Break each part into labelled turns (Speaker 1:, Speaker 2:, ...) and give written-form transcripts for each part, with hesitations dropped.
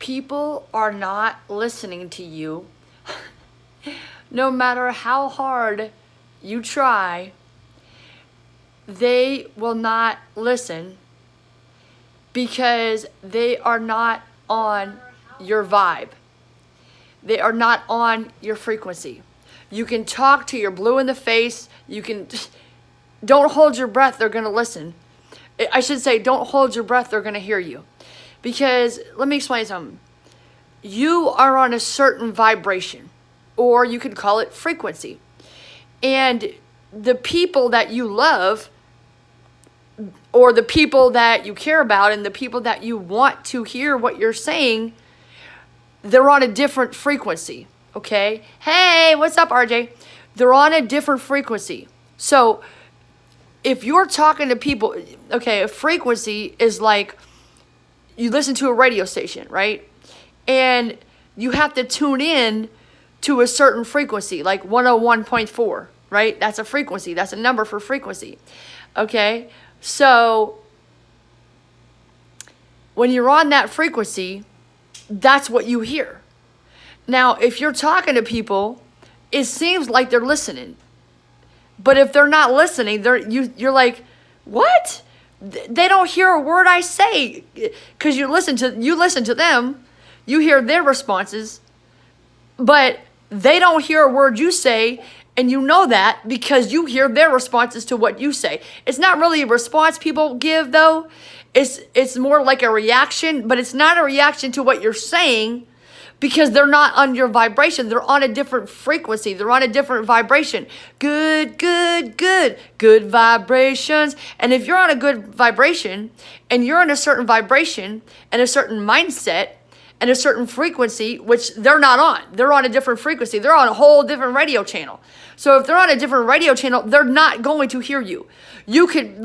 Speaker 1: People are not listening to you. No matter how hard you try, they will not listen because they are not on your vibe. They are not on your frequency. You can talk to your blue in the face. You can, don't hold your breath, they're going to listen. I should say, don't hold your breath, they're going to hear you. Because, let me explain something. You are on a certain vibration, or you could call it frequency. And the people that you love, or the people that you care about, and the people that you want to hear what you're saying, they're on a different frequency, okay? Hey, what's up, RJ? They're on a different frequency. So if you're talking to people, okay, a frequency is like you listen to a radio station, right? And you have to tune in to a certain frequency, like 101.4, right? That's a frequency. That's a number for frequency, okay? So when you're on that frequency, that's what you hear. Now, if you're talking to people, it seems like they're listening. But if they're not listening, you're like, what? They don't hear a word I say. Because you listen to them, you hear their responses, but they don't hear a word you say, and you know that because you hear their responses to what you say. It's not really a response people give, though. It's more like a reaction, but it's not a reaction to what you're saying because they're not on your vibration. They're on a different frequency. They're on a different vibration. Good vibrations. And if you're on a good vibration and you're in a certain vibration and a certain mindset and a certain frequency, which they're not on. They're on a different frequency. They're on a whole different radio channel. So if they're on a different radio channel, they're not going to hear you. You could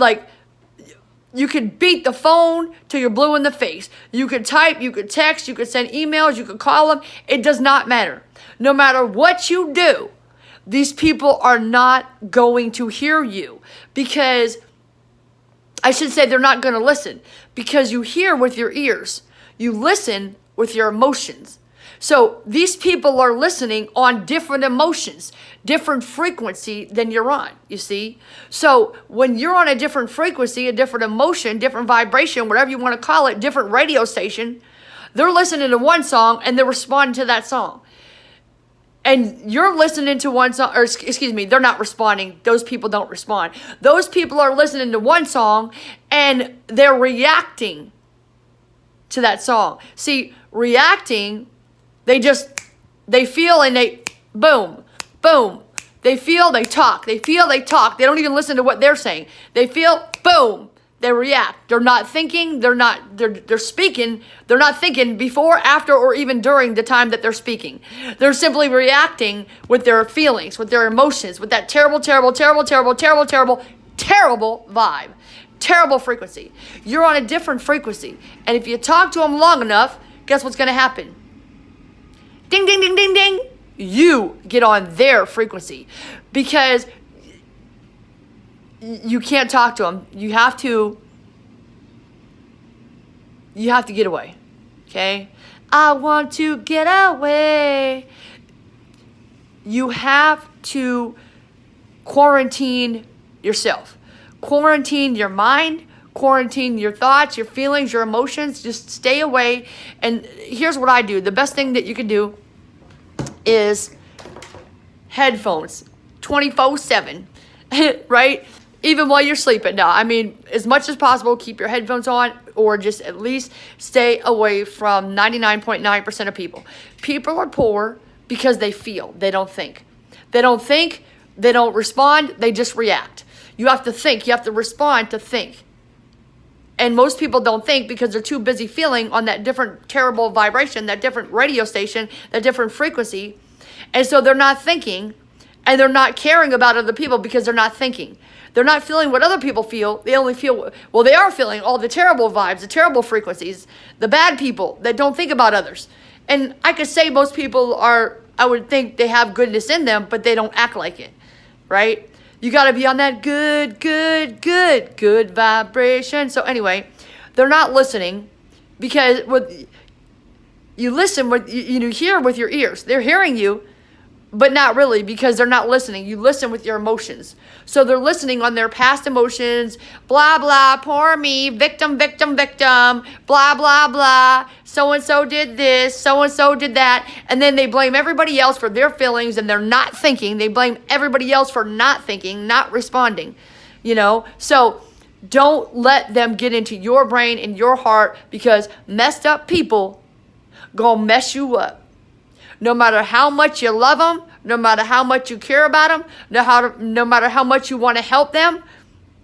Speaker 1: beat the phone till you're blue in the face. You could type, you could text, you could send emails, you could call them. It does not matter. No matter what you do, these people are not going to hear you because, I should say they're not going to listen because you hear with your ears. You listen with your emotions. So these people are listening on different emotions, different frequency than you're on, you see? So when you're on a different frequency, a different emotion, different vibration, whatever you want to call it, different radio station, they're listening to one song and they're responding to that song. And you're listening to one song, or excuse me, they're not responding. Those people don't respond. Those people are listening to one song and they're reacting to that song. See, reacting, they feel and they, boom. They feel, they talk. They feel, they talk. They don't even listen to what they're saying. They feel, boom. They react. They're not thinking. They're speaking. They're not thinking before, after, or even during the time that they're speaking. They're simply reacting with their feelings, with their emotions, with that terrible vibe. Terrible frequency. You're on a different frequency. And if you talk to them long enough, guess what's going to happen? Ding, ding, ding, ding, ding. You get on their frequency because you can't talk to them. You have to get away. Okay? I want to get away. You have to quarantine yourself. Quarantine your mind, quarantine your thoughts, your feelings, your emotions. Just stay away. And here's what I do. The best thing that you can do is headphones 24/7, right? Even while you're sleeping. Now, I mean, as much as possible, keep your headphones on or just at least stay away from 99.9% of people. People are poor because they feel. They don't think. They don't think. They don't respond. They just react. You have to think. You have to respond to think. And most people don't think because they're too busy feeling on that different terrible vibration, that different radio station, that different frequency. And so they're not thinking and they're not caring about other people because they're not thinking. They're not feeling what other people feel. They only feel, well, they are feeling all the terrible vibes, the terrible frequencies, the bad people that don't think about others. And I could say most people are, I would think they have goodness in them, but they don't act like it, right? You got to be on that good vibration. So anyway, they're not listening because you listen with, you hear with your ears. They're hearing you, but not really, because they're not listening. You listen with your emotions. So they're listening on their past emotions, blah, blah, poor me, victim, victim, victim, blah, blah, blah. So-and-so did this, so-and-so did that. And then they blame everybody else for their feelings, and they're not thinking. They blame everybody else for not thinking, not responding, So don't let them get into your brain and your heart, because messed up people gonna mess you up. No matter how much you love them, no matter how much you care about them, no matter how much you want to help them,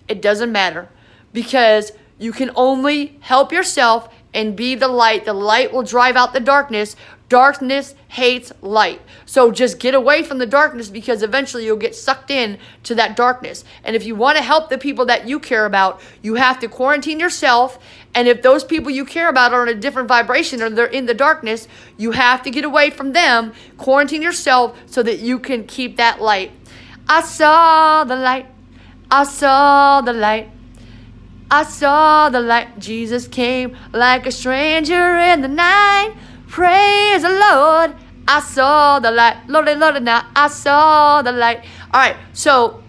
Speaker 1: it doesn't matter, because you can only help yourself and be the light. The light will drive out the darkness. Darkness hates light. So just get away from the darkness, because eventually you'll get sucked in to that darkness. And if you want to help the people that you care about, you have to quarantine yourself. And if those people you care about are in a different vibration or they're in the darkness, you have to get away from them, quarantine yourself so that you can keep that light. I saw the light. I saw the light. I saw the light. Jesus came like a stranger in the night. Praise the Lord. I saw the light. Lordy, Lordy, now I saw the light. All right, so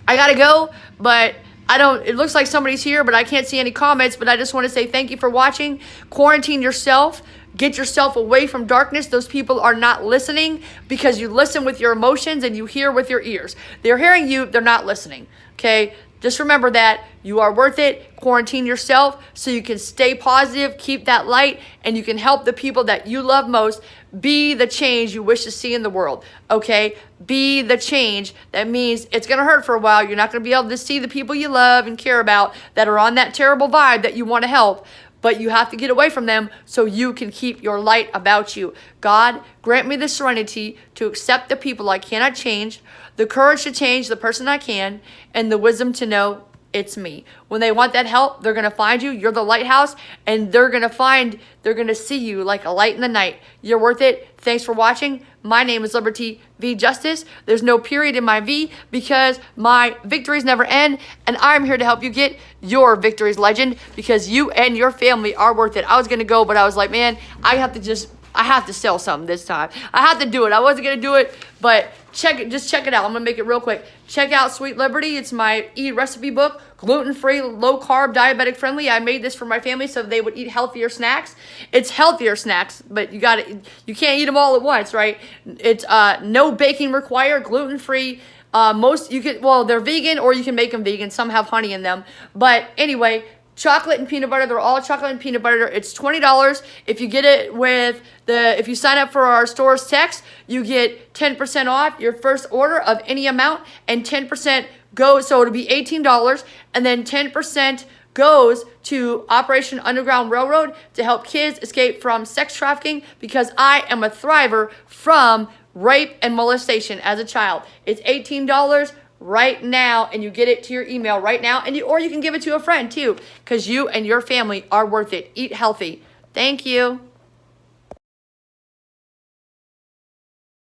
Speaker 1: I got to go, but it looks like somebody's here, but I can't see any comments. But I just want to say thank you for watching. Quarantine yourself. Get yourself away from darkness. Those people are not listening, because you listen with your emotions and you hear with your ears. They're hearing you. They're not listening. Okay? Just remember that. You are worth it. Quarantine yourself so you can stay positive, keep that light, and you can help the people that you love most. Be the change you wish to see in the world, okay? Be the change. That means it's going to hurt for a while. You're not going to be able to see the people you love and care about that are on that terrible vibe that you want to help, but you have to get away from them so you can keep your light about you. God, grant me the serenity to accept the people I cannot change, the courage to change the person I can, and the wisdom to know it's me. When they want that help, they're going to find you. You're the lighthouse, and they're going to see you like a light in the night. You're worth it. Thanks for watching. My name is Liberty V Justice. There's no period in my V, because my victories never end, and I'm here to help you get your victories, legend, because you and your family are worth it. I was going to go, but I was like, man, I have to sell something this time. I have to do it. I wasn't going to do it, but check it out. I'm going to make it real quick. Check out Sweet Liberty. It's my recipe book. Gluten-free, low-carb, diabetic-friendly. I made this for my family so they would eat healthier snacks. It's healthier snacks, but you can't eat them all at once, right? It's no baking required, gluten-free. They're vegan, or you can make them vegan. Some have honey in them. But anyway, chocolate and peanut butter. They're all chocolate and peanut butter. It's $20. If you get it if you sign up for our store's text, you get 10% off your first order of any amount, and 10% goes, so it'll be $18, and then 10% goes to Operation Underground Railroad to help kids escape from sex trafficking, because I am a thriver from rape and molestation as a child. It's $18 right now, and you get it to your email right now, or you can give it to a friend too, because you and your family are worth it. Eat healthy. Thank you.